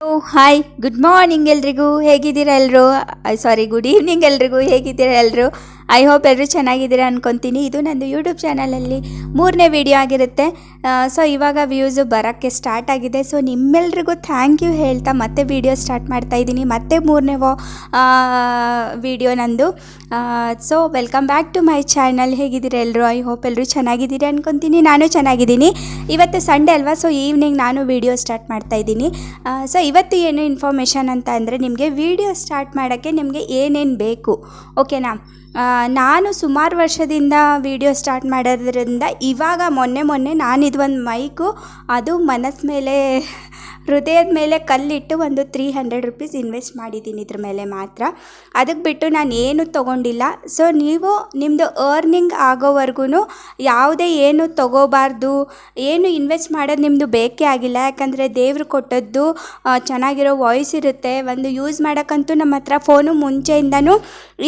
Hi, good morning ಎಲ್ರಿಗೂ. ಹೇಗಿದ್ದೀರಾ ಎಲ್ಲರೂ? ಸಾರಿ, ಗುಡ್ ಈವ್ನಿಂಗ್ ಎಲ್ರಿಗೂ. ಹೇಗಿದ್ದೀರಾ ಎಲ್ಲರೂ? ಐ ಹೋಪ್ ಎಲ್ಲರೂ ಚೆನ್ನಾಗಿದ್ದೀರಾ ಅನ್ಕೊತೀನಿ. ಇದು ನಂದು ಯೂಟ್ಯೂಬ್ ಚಾನಲಲ್ಲಿ 3ನೇ ವಿಡಿಯೋ ಆಗಿರುತ್ತೆ. ಸೊ ಇವಾಗ ವ್ಯೂಸು ಬರೋಕ್ಕೆ ಸ್ಟಾರ್ಟ್ ಆಗಿದೆ. ಸೊ ನಿಮ್ಮೆಲ್ರಿಗೂ ಥ್ಯಾಂಕ್ ಯು ಹೇಳ್ತಾ ಮತ್ತೆ ವಿಡಿಯೋ ಸ್ಟಾರ್ಟ್ ಮಾಡ್ತಾಯಿದ್ದೀನಿ. ಮತ್ತೆ 3ನೇ ವಿಡಿಯೋ ನಂದು. So welcome back to my channel. ಹೇಗಿದ್ದೀರಾ ಎಲ್ಲರೂ? ಐ ಹೋಪ್ ಎಲ್ಲರೂ ಚೆನ್ನಾಗಿದ್ದೀರಿ ಅನ್ಕೊತೀನಿ. ನಾನು ಚೆನ್ನಾಗಿದ್ದೀನಿ. ಇವತ್ತು ಸಂಡೇ ಅಲ್ವಾ, ಸೊ ಈವ್ನಿಂಗ್ ನಾನು ವಿಡಿಯೋ ಸ್ಟಾರ್ಟ್ ಮಾಡ್ತಾಯಿದ್ದೀನಿ. ಸೊ ಇವತ್ತು ಏನು ಇನ್ಫಾರ್ಮೇಷನ್ ಅಂತ ಅಂದರೆ, ನಿಮಗೆ ವಿಡಿಯೋ ಸ್ಟಾರ್ಟ್ ಮಾಡೋಕ್ಕೆ ನಿಮಗೆ ಏನೇನು ಬೇಕು, ಓಕೆನಾ? ನಾನು ಸುಮಾರು ವರ್ಷದಿಂದ ವಿಡಿಯೋ ಸ್ಟಾರ್ಟ್ ಮಾಡೋದ್ರಿಂದ ಇವಾಗ ಮೊನ್ನೆ ನಾನು ಇದೊಂದು ಮೈಕು, ಅದು ಮನಸ್ಸು ಮೇಲೆ, ಹೃದಯದ ಮೇಲೆ ಕಲ್ಲಿಟ್ಟು ಒಂದು 300 ರುಪೀಸ್ ಇನ್ವೆಸ್ಟ್ ಮಾಡಿದ್ದೀನಿ ಇದ್ರ ಮೇಲೆ ಮಾತ್ರ. ಅದಕ್ಕೆ ಬಿಟ್ಟು ನಾನು ಏನು ತೊಗೊಂಡಿಲ್ಲ. ಸೊ ನೀವು ನಿಮ್ಮದು ಅರ್ನಿಂಗ್ ಆಗೋವರೆಗೂ ಯಾವುದೇ ಏನು ತೊಗೋಬಾರ್ದು, ಏನು ಇನ್ವೆಸ್ಟ್ ಮಾಡೋದು ನಿಮ್ಮದು ಬೇಕೇ ಆಗಿಲ್ಲ. ಯಾಕಂದರೆ ದೇವರು ಕೊಟ್ಟದ್ದು ಚೆನ್ನಾಗಿರೋ ವಾಯ್ಸ್ ಇರುತ್ತೆ. ಒಂದು ಯೂಸ್ ಮಾಡೋಕ್ಕಂತೂ ನಮ್ಮ ಹತ್ರ ಫೋನು ಮುಂಚೆಯಿಂದನೂ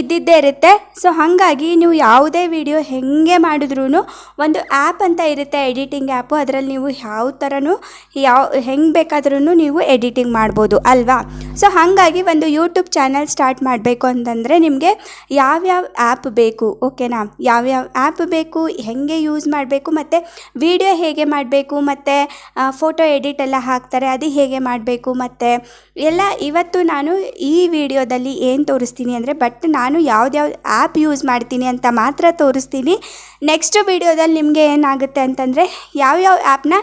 ಇದ್ದಿದ್ದೇ ಇರುತ್ತೆ. ಸೊ ಹಾಗಾಗಿ ನೀವು ಯಾವುದೇ ವಿಡಿಯೋ ಹೆಂಗೆ ಮಾಡಿದ್ರೂ ಒಂದು ಆ್ಯಪ್ ಅಂತ ಇರುತ್ತೆ, ಎಡಿಟಿಂಗ್ ಆ್ಯಪು. ಅದರಲ್ಲಿ ನೀವು ಯಾವ ಥರನೂ ಹೆಂಗೆ ಬೇಕಾದ್ರೂ ನೀವು ಎಡಿಟಿಂಗ್ ಮಾಡ್ಬೋದು ಅಲ್ವಾ? ಸೊ ಹಾಗಾಗಿ ಒಂದು ಯೂಟ್ಯೂಬ್ ಚಾನಲ್ ಸ್ಟಾರ್ಟ್ ಮಾಡಬೇಕು ಅಂತಂದರೆ ನಿಮಗೆ ಯಾವ್ಯಾವ ಆ್ಯಪ್ ಬೇಕು, ಓಕೆನಾ? ಯಾವ್ಯಾವ ಆ್ಯಪ್ ಬೇಕು, ಹೇಗೆ ಯೂಸ್ ಮಾಡಬೇಕು, ಮತ್ತು ವಿಡಿಯೋ ಹೇಗೆ ಮಾಡಬೇಕು, ಮತ್ತು ಫೋಟೋ ಎಡಿಟ್ ಎಲ್ಲ ಹಾಕ್ತಾರೆ, ಅದು ಹೇಗೆ ಮಾಡಬೇಕು, ಮತ್ತು ಎಲ್ಲ ಇವತ್ತು ನಾನು ಈ ವಿಡಿಯೋದಲ್ಲಿ ಏನು ತೋರಿಸ್ತೀನಿ ಅಂದರೆ, ಬಟ್ ನಾನು ಯಾವ್ದ್ಯಾವ್ದು ಆ್ಯಪ್ ಯೂಸ್ ಮಾಡ್ತೀನಿ ಅಂತ ಮಾತ್ರ ತೋರಿಸ್ತೀನಿ. ನೆಕ್ಸ್ಟ್ ವಿಡಿಯೋದಲ್ಲಿ ನಿಮಗೆ ಏನಾಗುತ್ತೆ ಅಂತಂದರೆ, ಯಾವ್ಯಾವ ಆ್ಯಪ್ನ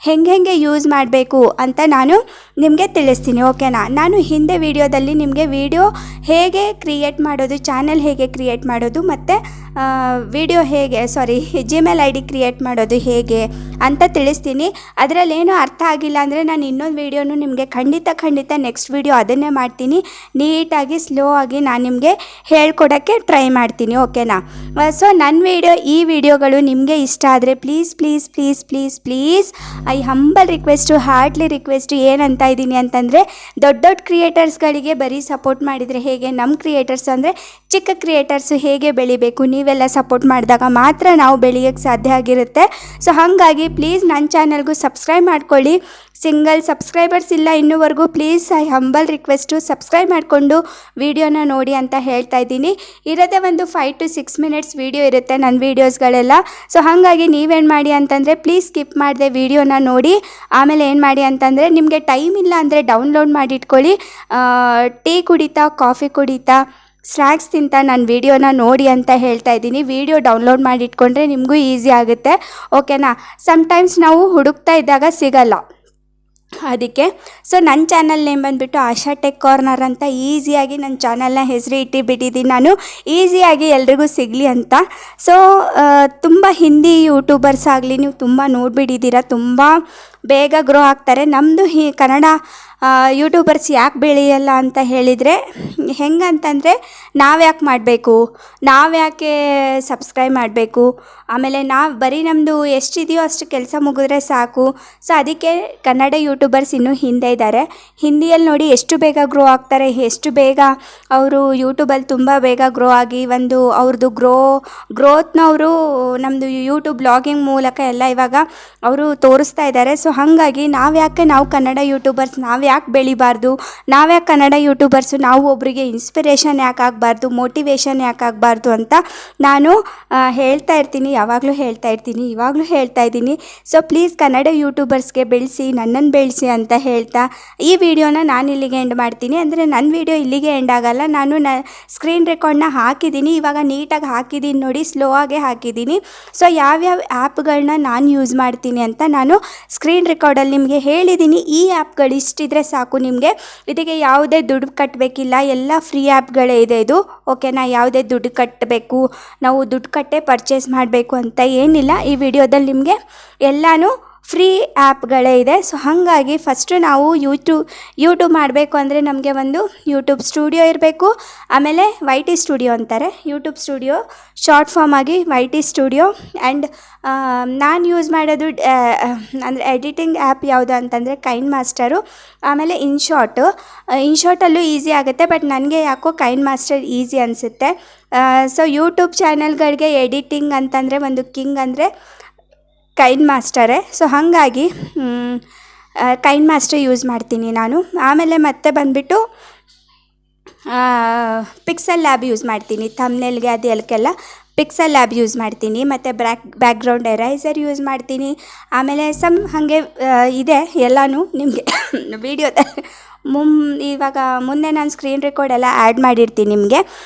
ಹೆಂಗೆ ಯೂಸ್ ಮಾಡಬೇಕು ಅಂತ ನಾನು ನಿಮಗೆ ತಿಳಿಸ್ತೀನಿ, ಓಕೆನಾ? ನಾನು ಹಿಂದೆ ವಿಡಿಯೋದಲ್ಲಿ ನಿಮಗೆ ವಿಡಿಯೋ ಹೇಗೆ ಕ್ರಿಯೇಟ್ ಮಾಡೋದು, ಚಾನಲ್ ಹೇಗೆ ಕ್ರಿಯೇಟ್ ಮಾಡೋದು, ಮತ್ತು ವಿಡಿಯೋ ಹೇಗೆ ಜಿಮೇಲ್ ಐ ಡಿ ಕ್ರಿಯೇಟ್ ಮಾಡೋದು ಹೇಗೆ ಅಂತ ತಿಳಿಸ್ತೀನಿ. ಅದರಲ್ಲೇನು ಅರ್ಥ ಆಗಿಲ್ಲ ಅಂದರೆ ನಾನು ಇನ್ನೊಂದು ವಿಡಿಯೋನು ನಿಮಗೆ ಖಂಡಿತ ನೆಕ್ಸ್ಟ್ ವಿಡಿಯೋ ಅದನ್ನೇ ಮಾಡ್ತೀನಿ. ನೀಟಾಗಿ ಸ್ಲೋ ಆಗಿ ನಾನು ನಿಮಗೆ ಹೇಳ್ಕೊಡೋಕ್ಕೆ ಟ್ರೈ ಮಾಡ್ತೀನಿ, ಓಕೆನಾ? ಸೊ ನನ್ನ ಈ ವಿಡಿಯೋಗಳು ನಿಮಗೆ ಇಷ್ಟ ಆದರೆ please I humble request, heartly request ಏನಂತ ಇದ್ದೀನಿ ಅಂತಂದರೆ, ದೊಡ್ಡ ಕ್ರಿಯೇಟರ್ಸ್ಗಳಿಗೆ ಬರೀ ಸಪೋರ್ಟ್ ಮಾಡಿದರೆ ಹೇಗೆ, ನಮ್ಮ ಕ್ರಿಯೇಟರ್ಸ್ ಅಂದರೆ ಚಿಕ್ಕ ಕ್ರಿಯೇಟರ್ಸು ಹೇಗೆ ಬೆಳಿಬೇಕು, ನೀವೆಲ್ಲ ಸಪೋರ್ಟ್ ಮಾಡಿದಾಗ ಮಾತ್ರ ನಾವು ಬೆಳೆಯೋಕ್ಕೆ ಸಾಧ್ಯ ಆಗಿರುತ್ತೆ. ಸೊ ಹಾಗಾಗಿ ಪ್ಲೀಸ್ ನನ್ನ ಚಾನಲ್ಗೂ ಸಬ್ಸ್ಕ್ರೈಬ್ ಮಾಡ್ಕೊಳ್ಳಿ. ಸಿಂಗಲ್ ಸಬ್ಸ್ಕ್ರೈಬರ್ಸ್ ಇಲ್ಲ ಇನ್ನೂವರೆಗೂ. Please I humble request subscribe ಮಾಡಿಕೊಂಡು ವಿಡಿಯೋನ ನೋಡಿ ಅಂತ ಹೇಳ್ತಾ ಇದ್ದೀನಿ. ಇರೋದೇ ಒಂದು 5 to 6 ಮಿನಿಟ್ಸ್ ವಿಡಿಯೋ ಇರುತ್ತೆ ನನ್ನ ವೀಡಿಯೋಸ್ಗಳೆಲ್ಲ. ಸೊ ಹಾಗಾಗಿ ನೀವೇನು ಮಾಡಿ ಅಂತಂದರೆ, ಪ್ಲೀಸ್ ಸ್ಕಿಪ್ ಮಾಡಿದೆ ವಿಡಿಯೋನ ನೋಡಿ. ಆಮೇಲೆ ಏನು ಮಾಡಿ ಅಂತಂದರೆ, ನಿಮಗೆ ಟೈಮ್ ಇಲ್ಲ ಅಂದರೆ ಡೌನ್ಲೋಡ್ ಮಾಡಿ ಇಟ್ಕೊಳ್ಳಿ. ಟೀ ಕುಡಿತಾ, ಕಾಫಿ ಕುಡಿತಾ, ಸ್ನ್ಯಾಕ್ಸ್ ತಿಂತ ನನ್ನ ವಿಡಿಯೋನ ನೋಡಿ ಅಂತ ಹೇಳ್ತಾ ಇದ್ದೀನಿ. ವಿಡಿಯೋ ಡೌನ್ಲೋಡ್ ಮಾಡಿ ಇಟ್ಕೊಂಡ್ರೆ ನಿಮಗೂ ಈಸಿ ಆಗುತ್ತೆ, ಓಕೆನಾ? ಸಮ್ಟೈಮ್ಸ್ ನಾವು ಹುಡುಕ್ತಾ ಇದ್ದಾಗ ಸಿಗಲ್ಲ, ಅದಕ್ಕೆ. ಸೊ ನನ್ನ ಚಾನಲ್ ನೇಮ್ ಬಂದುಬಿಟ್ಟು ಆಶಾ ಟೆಕ್ ಕಾರ್ನರ್ ಅಂತ ಈಸಿಯಾಗಿ ನನ್ನ ಚಾನಲ್ನ ಹೆಸರು ಇಟ್ಟಿಬಿಟ್ಟಿದ್ದೀನಿ ನಾನು, ಈಸಿಯಾಗಿ ಎಲ್ರಿಗೂ ಸಿಗಲಿ ಅಂತ. ಸೊ ತುಂಬ ಹಿಂದಿ ಯೂಟ್ಯೂಬರ್ಸ್ ಆಗಲಿ ನೀವು ತುಂಬ ನೋಡಿಬಿಟ್ಟಿದ್ದೀರ, ತುಂಬ ಬೇಗ ಗ್ರೋ ಆಗ್ತಾರೆ. ನಮ್ಮದು ಕನ್ನಡ ಯೂಟ್ಯೂಬರ್ಸ್ ಯಾಕೆ ಬೆಳೆಯಲ್ಲ ಅಂತ ಹೇಳಿದರೆ, ಹೆಂಗಂತಂದರೆ, ನಾವ್ಯಾಕೆ ಮಾಡಬೇಕು, ನಾವ್ಯಾಕೆ ಸಬ್ಸ್ಕ್ರೈಬ್ ಮಾಡಬೇಕು, ಆಮೇಲೆ ನಾವು ಬರೀ ನಮ್ಮದು ಎಷ್ಟಿದೆಯೋ ಅಷ್ಟು ಕೆಲಸ ಮುಗಿದ್ರೆ ಸಾಕು. ಸೊ ಅದಕ್ಕೆ ಕನ್ನಡ ಯೂಟ್ಯೂಬರ್ಸ್ ಇನ್ನೂ ಹಿಂದೆ ಇದ್ದಾರೆ. ಹಿಂದಿಯಲ್ಲಿ ನೋಡಿ ಎಷ್ಟು ಬೇಗ ಗ್ರೋ ಆಗ್ತಾರೆ, ಎಷ್ಟು ಬೇಗ ಅವರು ಯೂಟ್ಯೂಬಲ್ಲಿ ತುಂಬ ಬೇಗ ಗ್ರೋ ಆಗಿ ಒಂದು ಅವ್ರದ್ದು ಗ್ರೋತ್ನ ಅವರು ನಮ್ಮದು ಯೂಟ್ಯೂಬ್ ಬ್ಲಾಗಿಂಗ್ ಮೂಲಕ ಎಲ್ಲ ಇವಾಗ ಅವರು ತೋರಿಸ್ತಾ ಇದ್ದಾರೆ. ಸೊ ಹಾಗಾಗಿ ನಾವು ಕನ್ನಡ ಯೂಟ್ಯೂಬರ್ಸ್ ಯಾಕೆ ಬೆಳಿಬಾರ್ದು, ನಾವ್ಯಾಕೆ ಕನ್ನಡ ಯೂಟ್ಯೂಬರ್ಸು ನಾವು ಒಬ್ಬರಿಗೆ ಇನ್ಸ್ಪಿರೇಷನ್ ಯಾಕೆ ಆಗಬಾರ್ದು, ಮೋಟಿವೇಶನ್ ಯಾಕೆ ಆಗಬಾರ್ದು ಅಂತ ನಾನು ಹೇಳ್ತಾ ಇರ್ತೀನಿ, ಯಾವಾಗಲೂ ಹೇಳ್ತಾ ಇರ್ತೀನಿ, ಇವಾಗಲೂ ಹೇಳ್ತಾ ಇದ್ದೀನಿ. ಸೊ ಪ್ಲೀಸ್ ಕನ್ನಡ ಯೂಟ್ಯೂಬರ್ಸ್ಗೆ ಬೆಳೆಸಿ, ನನ್ನನ್ನು ಬೆಳೆಸಿ ಅಂತ ಹೇಳ್ತಾ ಈ ವಿಡಿಯೋನ ನಾನು ಇಲ್ಲಿಗೆ ಎಂಡ್ ಮಾಡ್ತೀನಿ. ಅಂದರೆ ನನ್ನ ವಿಡಿಯೋ ಇಲ್ಲಿಗೆ ಎಂಡ್ ಆಗಲ್ಲ, ನಾನು ಸ್ಕ್ರೀನ್ ರೆಕಾರ್ಡ್ನ ಹಾಕಿದ್ದೀನಿ, ಇವಾಗ ನೀಟಾಗಿ ಹಾಕಿದ್ದೀನಿ ನೋಡಿ, ಸ್ಲೋ ಆಗೇ ಹಾಕಿದ್ದೀನಿ. ಸೊ ಯಾವ್ಯಾವ ಆ್ಯಪ್ಗಳನ್ನ ನಾನು ಯೂಸ್ ಮಾಡ್ತೀನಿ ಅಂತ ನಾನು ಸ್ಕ್ರೀನ್ ರೆಕಾರ್ಡಲ್ಲಿ ನಿಮಗೆ ಹೇಳಿದ್ದೀನಿ. ಈ ಆ್ಯಪ್ಗಳು ಇಷ್ಟಿದ್ರೆ ಸಾಕು ನಿಮಗೆ, ಇದಕ್ಕೆ ಯಾವುದೇ ದುಡ್ಡು ಕಟ್ಟಬೇಕಿಲ್ಲ, ಎಲ್ಲ ಫ್ರೀ ಆ್ಯಪ್ಗಳೇ ಇದೆ ಇದು, ಓಕೆನಾ? ಯಾವುದೇ ದುಡ್ಡು ಕಟ್ಟಬೇಕು, ನಾವು ದುಡ್ಡು ಕಟ್ಟೇ ಪರ್ಚೇಸ್ ಮಾಡಬೇಕು ಅಂತ ಏನಿಲ್ಲ. ಈ ವಿಡಿಯೋದಲ್ಲಿ ನಿಮಗೆ ಎಲ್ಲನೂ ಫ್ರೀ ಆ್ಯಪ್ಗಳೇ ಇದೆ. ಸೊ ಹಾಗಾಗಿ ಫಸ್ಟು ನಾವು ಯೂಟ್ಯೂಬ್ ಮಾಡಬೇಕು ಅಂದರೆ ನಮಗೆ ಒಂದು ಯೂಟ್ಯೂಬ್ ಸ್ಟುಡಿಯೋ ಇರಬೇಕು. ಆಮೇಲೆ YT ಸ್ಟುಡಿಯೋ ಅಂತಾರೆ, ಯೂಟ್ಯೂಬ್ ಸ್ಟುಡಿಯೋ ಶಾರ್ಟ್ ಫಾರ್ಮ್ ಆಗಿ YT ಸ್ಟುಡಿಯೋ. ಆ್ಯಂಡ್ ನಾನು ಯೂಸ್ ಮಾಡೋದು ಅಂದರೆ ಎಡಿಟಿಂಗ್ ಆ್ಯಪ್ ಯಾವುದು ಅಂತಂದರೆ ಕೈನ್ ಮಾಸ್ಟರು, ಆಮೇಲೆ ಇನ್ಶಾರ್ಟಲ್ಲೂ ಈಸಿ ಆಗುತ್ತೆ, ಬಟ್ ನನಗೆ ಯಾಕೋ ಕೈನ್ ಮಾಸ್ಟರ್ ಈಸಿ ಅನಿಸುತ್ತೆ. ಸೊ ಯೂಟ್ಯೂಬ್ ಚಾನಲ್ಗಳಿಗೆ ಎಡಿಟಿಂಗ್ ಅಂತಂದರೆ ಒಂದು ಕಿಂಗ್ ಅಂದರೆ ಕೈನ್ ಮಾಸ್ಟರೇ. ಸೊ ಹಾಗಾಗಿ ಕೈನ್ ಮಾಸ್ಟರ್ ಯೂಸ್ ಮಾಡ್ತೀನಿ ನಾನು. ಆಮೇಲೆ ಮತ್ತೆ ಬಂದುಬಿಟ್ಟು ಪಿಕ್ಸೆಲ್ ಲ್ಯಾಬ್ ಯೂಸ್ ಮಾಡ್ತೀನಿ. ಥಂಬ್ನೇಲ್ಗೆ ಅದಕ್ಕೆಲ್ಲ ಪಿಕ್ಸೆಲ್ ಲ್ಯಾಬ್ ಯೂಸ್ ಮಾಡ್ತೀನಿ. ಮತ್ತು ಬ್ಯಾಕ್ಗ್ರೌಂಡ್ ಎರೈಸರ್ ಯೂಸ್ ಮಾಡ್ತೀನಿ. ಆಮೇಲೆ ಹಾಗೆ ಇದೆ ಎಲ್ಲನೂ ನಿಮಗೆ ವೀಡಿಯೋದಲ್ಲಿ ಇವಾಗ ಮುಂದೆ ನಾನು ಸ್ಕ್ರೀನ್ ರೆಕಾರ್ಡ್ ಎಲ್ಲ ಆ್ಯಡ್ ಮಾಡಿರ್ತೀನಿ ನಿಮಗೆ.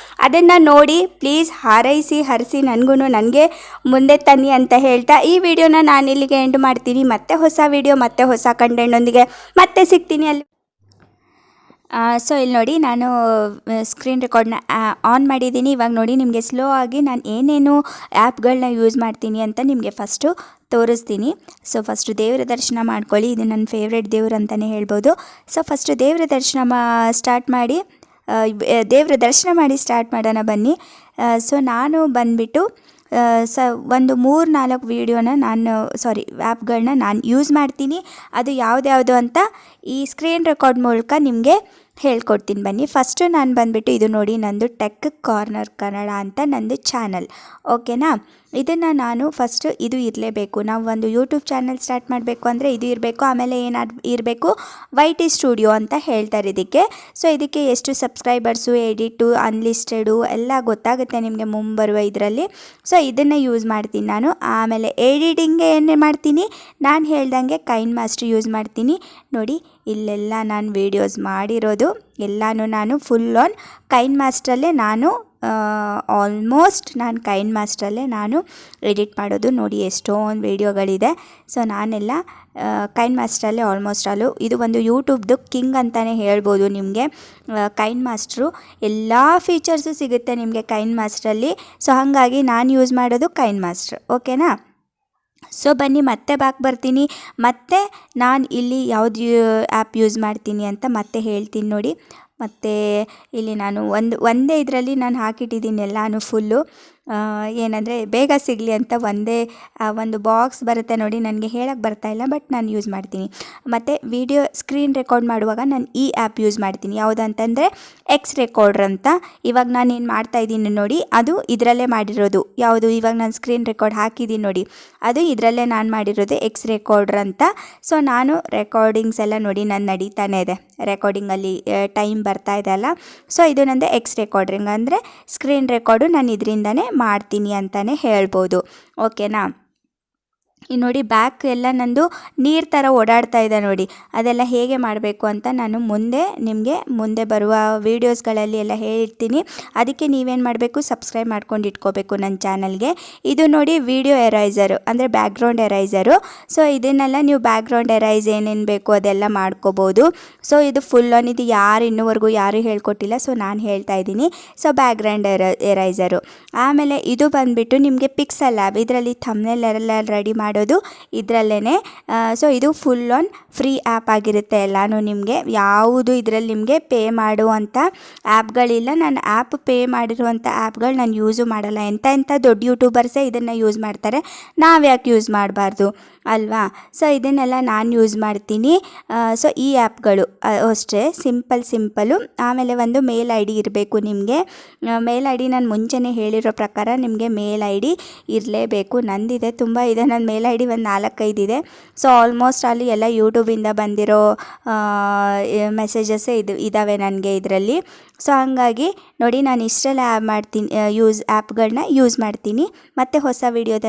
ಅದನ್ನು ನೋಡಿ ಪ್ಲೀಸ್ ಹರಿಸಿ ನನಗೆ ಮುಂದೆ ತನ್ನಿ ಅಂತ ಹೇಳ್ತಾ ಈ ವಿಡಿಯೋನ ನಾನು ಇಲ್ಲಿಗೆ ಎಂಡ್ ಮಾಡ್ತೀನಿ. ಮತ್ತೆ ಹೊಸ ವಿಡಿಯೋ ಮತ್ತೆ ಹೊಸ ಕಂಟೆಂಟೊಂದಿಗೆ ಮತ್ತೆ ಸಿಗ್ತೀನಿ ಅಲ್ಲಿ. ಸೊ ಇಲ್ಲಿ ನೋಡಿ ನಾನು ಸ್ಕ್ರೀನ್ ರೆಕಾರ್ಡ್ನ ಆನ್ ಮಾಡಿದ್ದೀನಿ. ಇವಾಗ ನೋಡಿ ನಿಮಗೆ ಸ್ಲೋ ಆಗಿ ನಾನು ಏನೇನು ಆ್ಯಪ್ಗಳನ್ನ ಯೂಸ್ ಮಾಡ್ತೀನಿ ಅಂತ ನಿಮಗೆ ಫಸ್ಟು ತೋರಿಸ್ತೀನಿ. ಸೊ ಫಸ್ಟು ದೇವರ ದರ್ಶನ ಮಾಡ್ಕೊಳ್ಳಿ. ಇದು ನನ್ನ ಫೇವ್ರೆಟ್ ದೇವ್ರು ಅಂತಲೇ ಹೇಳ್ಬೋದು. ಸೊ ಫಸ್ಟು ದೇವರ ದರ್ಶನ ಮಾಡಿ ಸ್ಟಾರ್ಟ್ ಮಾಡೋಣ ಬನ್ನಿ. ಸೊ ನಾನು ಬಂದುಬಿಟ್ಟು ಒಂದು 3-4 ವೀಡಿಯೋನ ಆ್ಯಪ್ಗಳನ್ನ ನಾನು ಯೂಸ್ ಮಾಡ್ತೀನಿ. ಅದು ಯಾವ್ದ್ಯಾವುದು ಅಂತ ಈ ಸ್ಕ್ರೀನ್ ರೆಕಾರ್ಡ್ ಮೂಲಕ ನಿಮಗೆ ಹೇಳ್ಕೊಡ್ತೀನಿ ಬನ್ನಿ. ಫಸ್ಟು ನಾನು ಬಂದುಬಿಟ್ಟು ಇದು ನೋಡಿ ನಂದು ಟೆಕ್ ಕಾರ್ನರ್ ಕನ್ನಡ ಅಂತ ನಂದು ಚಾನಲ್, ಓಕೆನಾ. ಇದನ್ನು ನಾನು ಫಸ್ಟು ಇದು ಇರಲೇಬೇಕು. ನಾವು ಒಂದು ಯೂಟ್ಯೂಬ್ ಚಾನಲ್ ಸ್ಟಾರ್ಟ್ ಮಾಡಬೇಕು ಅಂದರೆ ಇದು ಇರಬೇಕು. ಆಮೇಲೆ ಇರಬೇಕು YT ಸ್ಟುಡಿಯೋ ಅಂತ ಹೇಳ್ತಾರೆ ಇದಕ್ಕೆ. ಸೊ ಇದಕ್ಕೆ ಎಷ್ಟು ಸಬ್ಸ್ಕ್ರೈಬರ್ಸು, ಎಡಿಟು, ಅನ್ಲಿಸ್ಟೆಡು ಎಲ್ಲ ಗೊತ್ತಾಗುತ್ತೆ ನಿಮಗೆ ಮುಂಬರುವ ಇದರಲ್ಲಿ. ಸೊ ಇದನ್ನು ಯೂಸ್ ಮಾಡ್ತೀನಿ ನಾನು. ಆಮೇಲೆ ಎಡಿಟಿಂಗ್ಗೆ ಏನೇ ಮಾಡ್ತೀನಿ ನಾನು ಹೇಳ್ದಂಗೆ ಕೈನ್ ಮಾಸ್ಟರ್ ಯೂಸ್ ಮಾಡ್ತೀನಿ. ನೋಡಿ ಇಲ್ಲೆಲ್ಲ ನಾನು ವೀಡಿಯೋಸ್ ಮಾಡಿರೋದು ಎಲ್ಲನೂ ನಾನು ಫುಲ್ ಆನ್ ಕೈನ್ ಮಾಸ್ಟ್ರಲ್ಲೇ ನಾನು ಕೈನ್ ಮಾಸ್ಟ್ರಲ್ಲೇ ನಾನು ಎಡಿಟ್ ಮಾಡೋದು. ನೋಡಿ ಎಷ್ಟೊಂದು ವೀಡಿಯೋಗಳಿದೆ. ಸೊ ನಾನೆಲ್ಲ ಕೈನ್ ಮಾಸ್ಟ್ರಲ್ಲೇ ಆಲ್ಮೋಸ್ಟ್ ಇದು ಒಂದು ಯೂಟ್ಯೂಬ್ದು ಕಿಂಗ್ ಅಂತಲೇ ಹೇಳ್ಬೋದು ನಿಮಗೆ. ಕೈನ್ ಮಾಸ್ಟ್ರು ಎಲ್ಲ ಫೀಚರ್ಸು ಸಿಗುತ್ತೆ ನಿಮಗೆ ಕೈನ್ ಮಾಸ್ಟ್ರಲ್ಲಿ. ಸೊ ಹಾಗಾಗಿ ನಾನು ಯೂಸ್ ಮಾಡೋದು ಕೈನ್ ಮಾಸ್ಟ್ರ್, ಓಕೆನಾ. ಸೊ ಬನ್ನಿ ಮತ್ತೆ ಬರ್ತೀನಿ. ಮತ್ತೆ ನಾನು ಇಲ್ಲಿ ಯಾವುದು ಆ್ಯಪ್ ಯೂಸ್ ಮಾಡ್ತೀನಿ ಅಂತ ಮತ್ತೆ ಹೇಳ್ತೀನಿ ನೋಡಿ. ಮತ್ತು ಇಲ್ಲಿ ನಾನು ಒಂದೇ ಇದರಲ್ಲಿ ನಾನು ಹಾಕಿಟ್ಟಿದ್ದೀನಿ ಎಲ್ಲನೂ ಫುಲ್ಲು. ಏನಂದರೆ ಬೇಗ ಸಿಗಲಿ ಅಂತ ಒಂದು ಬಾಕ್ಸ್ ಬರುತ್ತೆ ನೋಡಿ. ನನಗೆ ಹೇಳಕ್ಕೆ ಬರ್ತಾಯಿಲ್ಲ, ಬಟ್ ನಾನು ಯೂಸ್ ಮಾಡ್ತೀನಿ. ಮತ್ತು ವಿಡಿಯೋ ಸ್ಕ್ರೀನ್ ರೆಕಾರ್ಡ್ ಮಾಡುವಾಗ ನಾನು ಈ ಆ್ಯಪ್ ಯೂಸ್ ಮಾಡ್ತೀನಿ. ಯಾವುದಂತಂದರೆ ಎಕ್ಸ್ ರೆಕಾರ್ಡ್ರ್ ಅಂತ. ಇವಾಗ ನಾನು ಏನು ಮಾಡ್ತಾಯಿದ್ದೀನಿ ನೋಡಿ, ಅದು ಇದರಲ್ಲೇ ಮಾಡಿರೋದು. ಯಾವುದು ಇವಾಗ ನಾನು ಸ್ಕ್ರೀನ್ ರೆಕಾರ್ಡ್ ಹಾಕಿದ್ದೀನಿ ನೋಡಿ, ಅದು ಇದರಲ್ಲೇ ನಾನು ಮಾಡಿರೋದು ಎಕ್ಸ್ ರೆಕಾರ್ಡ್ರ್ ಅಂತ. ಸೊ ನಾನು ರೆಕಾರ್ಡಿಂಗ್ಸ್ ಎಲ್ಲ ನೋಡಿ ನಾನು ನಡೀತಾನೆ ಇದೆ, ರೆಕಾರ್ಡಿಂಗಲ್ಲಿ ಟೈಮ್ ಬರ್ತಾ ಇದೆ ಅಲ್ಲ. ಸೊ ಇದು ನಂದು ಎಕ್ಸ್ ರೆಕಾರ್ಡ್ರಿಂಗ್ ಅಂದರೆ ಸ್ಕ್ರೀನ್ ರೆಕಾರ್ಡು ನಾನು ಇದರಿಂದನೇ ಮಾಡ್ತೀನಿ ಅಂತಲೇ ಹೇಳ್ಬೋದು, ಓಕೆನಾ. ನೋಡಿ ಬ್ಯಾಕ್ ಎಲ್ಲ ನಂದು ನೀರು ಥರ ಓಡಾಡ್ತಾ ಇದೆ ನೋಡಿ. ಅದೆಲ್ಲ ಹೇಗೆ ಮಾಡಬೇಕು ಅಂತ ನಾನು ಮುಂದೆ ಬರುವ ವೀಡಿಯೋಸ್ಗಳಲ್ಲಿ ಎಲ್ಲ ಹೇಳಿರ್ತೀನಿ. ಅದಕ್ಕೆ ನೀವೇನು ಮಾಡಬೇಕು, ಸಬ್ಸ್ಕ್ರೈಬ್ ಮಾಡ್ಕೊಂಡು ಇಟ್ಕೋಬೇಕು ನನ್ನ ಚಾನಲ್ಗೆ. ಇದು ನೋಡಿ ವಿಡಿಯೋ ಎರೈಸರು ಅಂದರೆ ಬ್ಯಾಕ್ಗ್ರೌಂಡ್ ಎರೈಸರು. ಸೊ ಇದನ್ನೆಲ್ಲ ನೀವು ಬ್ಯಾಕ್ಗ್ರೌಂಡ್ ಎರೈಸ್ ಏನೇನು ಬೇಕು ಅದೆಲ್ಲ ಮಾಡ್ಕೋಬೋದು. ಸೊ ಇದು ಫುಲ್ ಆನ್ ಇದು ಇನ್ನೂವರೆಗೂ ಯಾರೂ ಹೇಳ್ಕೊಟ್ಟಿಲ್ಲ. ಸೊ ನಾನು ಹೇಳ್ತಾ ಇದ್ದೀನಿ. So background eraser. ಆಮೇಲೆ ಇದು ಬಂದುಬಿಟ್ಟು ನಿಮಗೆ ಪಿಕ್ಸೆಲ್ ಲ್ಯಾಬ್. ಇದರಲ್ಲಿ ಥಂಬ್ನೇಲ್ ಎಲ್ಲ ರೆಡಿ ಮಾಡೋದು ಇದರಲ್ಲೇ. ಸೊ ಇದು ಫುಲ್ ಆನ್ ಫ್ರೀ ಆ್ಯಪ್ ಆಗಿರುತ್ತೆ ಎಲ್ಲನೂ ನಿಮಗೆ. ಯಾವುದು ಇದರಲ್ಲಿ ನಿಮಗೆ ಪೇ ಮಾಡುವಂಥ ಆ್ಯಪ್ಗಳಿಲ್ಲ. ನಾನು ಆ್ಯಪ್ ಪೇ ಮಾಡಿರುವಂಥ ಆ್ಯಪ್ಗಳು ನಾನು ಯೂಸು ಮಾಡಲ್ಲ. ಎಂಥ ದೊಡ್ಡ ಯೂಟ್ಯೂಬರ್ಸೇ ಇದನ್ನು ಯೂಸ್ ಮಾಡ್ತಾರೆ, ನಾವು ಯಾಕೆ ಯೂಸ್ ಮಾಡಬಾರ್ದು ಅಲ್ವಾ. ಸೊ ಇದನ್ನೆಲ್ಲ ನಾನು ಯೂಸ್ ಮಾಡ್ತೀನಿ. ಸೊ ಈ ಆ್ಯಪ್ಗಳು ಅಷ್ಟೇ ಸಿಂಪಲ್ಲು. ಆಮೇಲೆ ಒಂದು ಮೇಲ್ ID ಇರಬೇಕು ನಿಮಗೆ. ಮೇಲ್ ID ನಾನು ಮುಂಚೆನೇ ಹೇಳಿರೋ ಪ್ರಕಾರ ನಿಮಗೆ ಮೇಲ್ ID ಇರಲೇಬೇಕು. ನಂದಿದೆ, ತುಂಬ ಇದೆ ನನ್ನ ಮೇಲ್ ID, ಒಂದು 4-5 ಇದೆ. ಸೊ ಆಲ್ಮೋಸ್ಟ್ ಅಲ್ಲಿ ಎಲ್ಲ ಯೂಟ್ಯೂಬಿಂದ ಬಂದಿರೋ ಮೆಸೇಜಸ್ಸೇ ಇದ್ದಾವೆ ನನಗೆ ಇದರಲ್ಲಿ. ಸೊ ಹಾಗಾಗಿ ನೋಡಿ ನಾನು ಇಷ್ಟೆಲ್ಲ ಆ್ಯಪ್ಗಳನ್ನ ಯೂಸ್ ಮಾಡ್ತೀನಿ. ಮತ್ತೆ ಹೊಸ ವೀಡಿಯೋದ